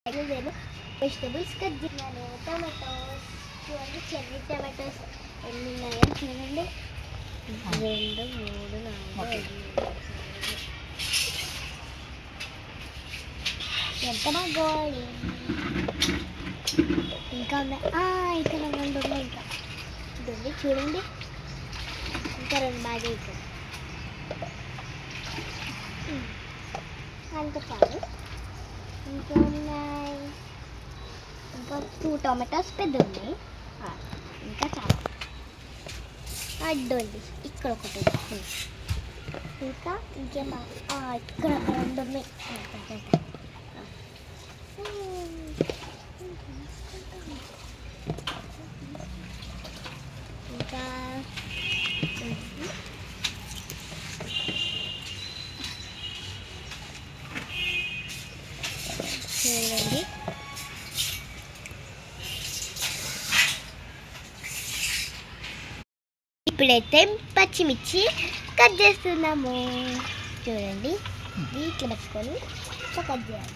నేను vegetables cut చేసినాను. Tomatoes చూడండి, చెర్రీ టమాటోస్ ఎన్ని ఉన్నాయో చూడండి. 2 3 4 5 ఎంత బాగోవాలి. ఇంకా ఉన్నాయి, ఇక్కడ 2 ఉన్నాయి. ఇంకా ఇదండి చూడండి, ఇంకా 2 బాగా ఇక్కడ అంత కాదు. ఇంకా ఉన్నాయి, ఇంకా 2 టమాటోస్ పెద్ద ఉన్నాయి. ఇంకా చాలా అడ్డండి, ఇక్కడ ఒకటి ఇంకా ఇంకేమో ఇక్కడ 2 ఉన్నాయి. ఇంకా చూడండి, ఇప్పుడైతే పచ్చిమిర్చి కట్ చేస్తున్నాము. చూడండి, ఇట్లా పెట్టుకొని కట్ చేయాలి.